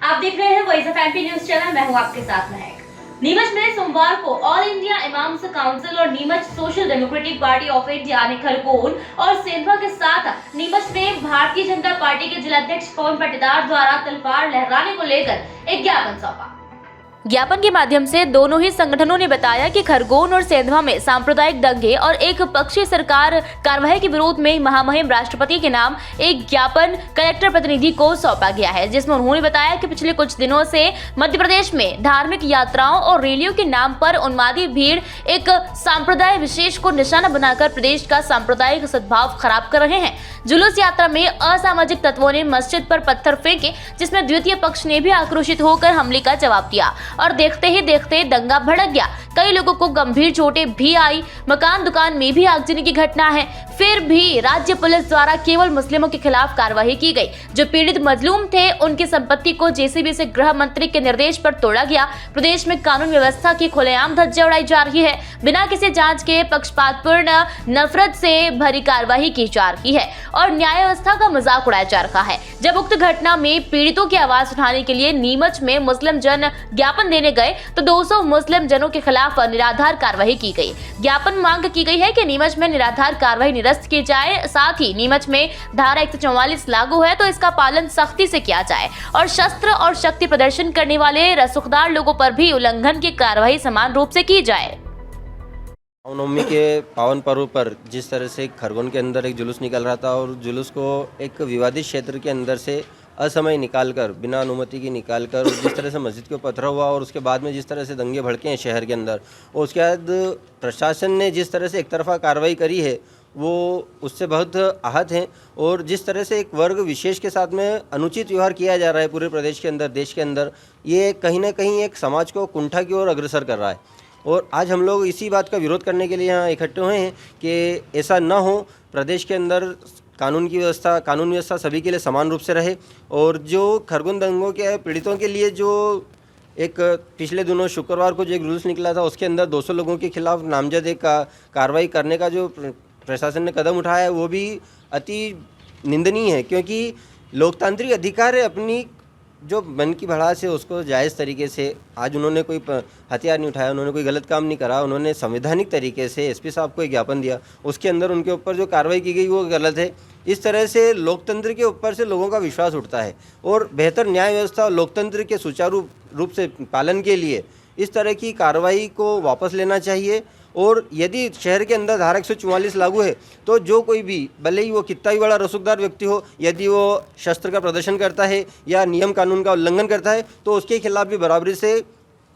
आप देख रहे हैं voice of MP news channel. मैं हूं आपके साथ महक। नीमच में सोमवार को ऑल इंडिया इमाम्स काउंसिल और Neemuch social democratic party of India ने खरगोन और सेंधवा के साथ नीमच में भारतीय जनता पार्टी के जिलाध्यक्ष पवन पाटीदार द्वारा तलवार लहराने को लेकर एक ज्ञापन सौंपा। ज्ञापन के माध्यम से दोनों ही संगठनों ने बताया कि खरगोन और सेंधवा में सांप्रदायिक दंगे और एक पक्षीय सरकार कार्यवाही के विरोध में महामहिम राष्ट्रपति के नाम एक ज्ञापन कलेक्टर प्रतिनिधि को सौंपा गया है, जिसमें उन्होंने बताया कि पिछले कुछ दिनों से मध्य प्रदेश में धार्मिक यात्राओं और रैलियों के नाम पर उन्मादी भीड़ एक सांप्रदाय विशेष को निशाना बनाकर प्रदेश का सांप्रदायिक सद्भाव खराब कर रहे हैं। जुलूस यात्रा में असामाजिक तत्वों ने मस्जिद पर पत्थर फेंके, जिसमें द्वितीय पक्ष ने भी आक्रोशित होकर हमले का जवाब दिया और देखते ही देखते दंगा भड़क गया। कई लोगों को गंभीर चोटें भी आई। मकान दुकान में भी आगजनी की घटना है। फिर भी राज्य पुलिस द्वारा केवल मुस्लिमों के खिलाफ कार्रवाई की गई। जो पीड़ित मजलूम थे उनकी संपत्ति को जेसीबी से गृह मंत्री के निर्देश पर तोड़ा गया। प्रदेश में कानून व्यवस्था की खुलेआम धज्जियां उड़ाई जा रही है। बिना किसी जांच के पक्षपातपूर्ण नफरत से भरी कार्रवाई की जा रही है और न्याय व्यवस्था का मजाक उड़ाया जा रहा है। जब उक्त घटना में पीड़ितों की आवाज उठाने के लिए नीमच में मुस्लिम जन ज्ञापन देने गए तो 200 मुस्लिम जनों के खिलाफ निराधार कार्रवाई की गई। ज्ञापन मांग की गई है कि नीमच में निराधार कार्रवाई निरस्त की जाए। साथ ही नीमच में धारा 144 लागू है तो इसका पालन सख्ती से किया जाए और शस्त्र और शक्ति प्रदर्शन करने वाले रसूखदार लोगों पर भी उल्लंघन की कार्रवाई समान रूप से की जाए। रामनवमी के पावन पर्व पर जिस तरह से खरगोन के अंदर एक जुलूस निकल रहा था और जुलूस को एक विवादित क्षेत्र के अंदर से असमय निकालकर, बिना अनुमति की निकालकर, और जिस तरह से मस्जिद के ऊपर पथरा हुआ और उसके बाद में जिस तरह से दंगे भड़के हैं शहर के अंदर, और उसके बाद प्रशासन ने जिस तरह से एक तरफा कार्रवाई करी है वो उससे बहुत आहत हैं। और जिस तरह से एक वर्ग विशेष के साथ में अनुचित व्यवहार किया जा रहा है पूरे प्रदेश के अंदर, देश के अंदर, ये कहीं ना कहीं एक समाज को कुंठा की ओर अग्रसर कर रहा है। और आज हम लोग इसी बात का विरोध करने के लिए यहाँ इकट्ठे हुए हैं कि ऐसा न हो। प्रदेश के अंदर कानून व्यवस्था सभी के लिए समान रूप से रहे। और जो खरगोन दंगों के पीड़ितों के लिए जो एक पिछले दिनों शुक्रवार को जो एक रूल्स निकला था उसके अंदर 200 लोगों के खिलाफ नामजद एक कार्रवाई करने का जो प्रशासन ने कदम उठाया है वो भी अति निंदनीय है, क्योंकि लोकतांत्रिक अधिकार है अपनी जो मन की भड़ास है उसको जायज़ तरीके से, आज उन्होंने कोई हथियार नहीं उठाया, उन्होंने कोई गलत काम नहीं करा, उन्होंने संवैधानिक तरीके से एसपी साहब को एक ज्ञापन दिया, उसके अंदर उनके ऊपर जो कार्रवाई की गई वो गलत है। इस तरह से लोकतंत्र के ऊपर से लोगों का विश्वास उठता है और बेहतर न्याय व्यवस्था और लोकतंत्र के सुचारू रूप से पालन के लिए इस तरह की कार्रवाई को वापस लेना चाहिए। और यदि शहर के अंदर धारा 144 लागू है तो जो कोई भी, भले ही वो कितना भी बड़ा रसूखदार व्यक्ति हो, यदि वो शस्त्र का प्रदर्शन करता है या नियम कानून का उल्लंघन करता है तो उसके खिलाफ भी बराबरी से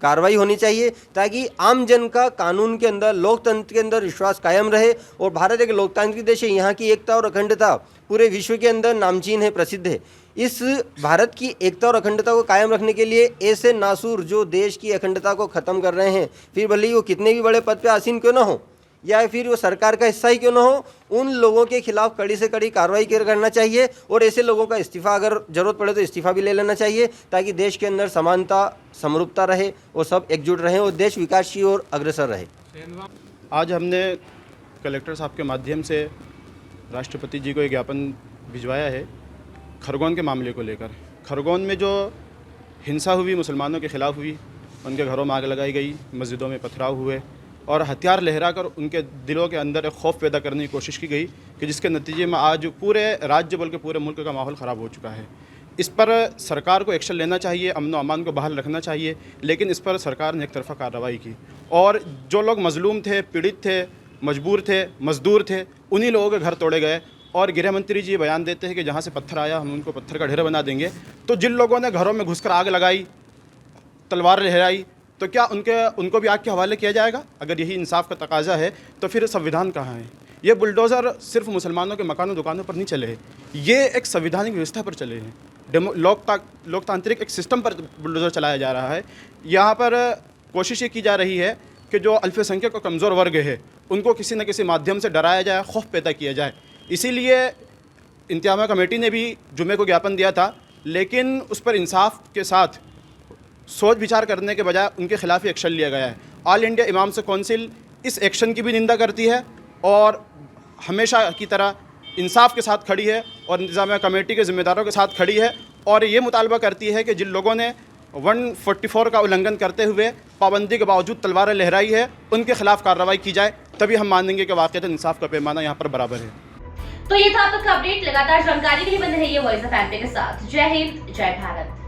कार्रवाई होनी चाहिए, ताकि आम जन का कानून के अंदर, लोकतंत्र के अंदर विश्वास कायम रहे। और भारत एक लोकतांत्रिक देश है, यहाँ की एकता और अखंडता पूरे विश्व के अंदर नामचीन है, प्रसिद्ध है। इस भारत की एकता और अखंडता को कायम रखने के लिए ऐसे नासूर जो देश की अखंडता को ख़त्म कर रहे हैं, फिर भले ही वो कितने भी बड़े पद पे आसीन क्यों ना हो या फिर वो सरकार का हिस्सा ही क्यों ना हो, उन लोगों के खिलाफ कड़ी से कड़ी कार्रवाई करना चाहिए। और ऐसे लोगों का इस्तीफ़ा, अगर ज़रूरत पड़े तो इस्तीफ़ा भी ले लेना चाहिए, ताकि देश के अंदर समानता, समरूपता रहे और सब एकजुट रहें और देश विकास की ओर अग्रसर रहे। आज हमने कलेक्टर साहब के माध्यम से राष्ट्रपति जी को एक ज्ञापन भिजवाया है खरगोन के मामले को लेकर। खरगोन में जो हिंसा हुई, मुसलमानों के ख़िलाफ़ हुई, उनके घरों में आग लगाई गई, मस्जिदों में पथराव हुए और हथियार लहराकर उनके दिलों के अंदर एक खौफ पैदा करने की कोशिश की गई, कि जिसके नतीजे में आज पूरे राज्य बल्कि पूरे मुल्क का माहौल ख़राब हो चुका है। इस पर सरकार को एक्शन लेना चाहिए, अमन व अमान को बहाल रखना चाहिए, लेकिन इस पर सरकार ने एक तरफा कार्रवाई की और जो लोग मजलूम थे, पीड़ित थे, मजबूर थे, मजदूर थे, उन्हीं लोगों के घर तोड़े गए। और गृह मंत्री जी बयान देते हैं कि जहाँ से पत्थर आया हम उनको पत्थर का ढेर बना देंगे। तो जिन लोगों ने घरों में घुसकर आग लगाई, तलवार लहराई, तो क्या उनको भी आग के हवाले किया जाएगा? अगर यही इंसाफ का तकाजा है तो फिर संविधान कहाँ है? ये बुलडोज़र सिर्फ मुसलमानों के मकानों दुकानों पर नहीं चले हैं, ये एक संविधानिक व्यवस्था पर चले हैं। लोकतांत्रिक एक सिस्टम पर बुलडोज़र चलाया जा रहा है। यहाँ पर कोशिश ये की जा रही है कि जो अल्पसंख्यक और कमज़ोर वर्ग है उनको किसी न किसी माध्यम से डराया जाए, खौफ पैदा किया जाए। इसीलिए इंतजामिया कमेटी ने भी जुमे को ज्ञापन दिया था, लेकिन उस पर इंसाफ के साथ सोच विचार करने के बजाय उनके खिलाफ ही एक्शन लिया गया है। ऑल इंडिया इमाम्स काउंसिल इस एक्शन की भी निंदा करती है और हमेशा की तरह इंसाफ के साथ खड़ी है और इंतजामिया कमेटी के ज़िम्मेदारों के साथ खड़ी है और ये मुतालबा करती है कि जिन लोगों ने 144 का उल्लंघन करते हुए पाबंदी के बावजूद तलवारें लहराई है उनके खिलाफ कार्रवाई की जाए, तभी हम मानेंगे कि वाकई इंसाफ का पैमाना यहाँ पर बराबर है। तो ये था आपका अपडेट। लगातार जानकारी के लिए बने रहिए वॉइस ऑफ एमपी के साथ। जय हिंद, जय भारत।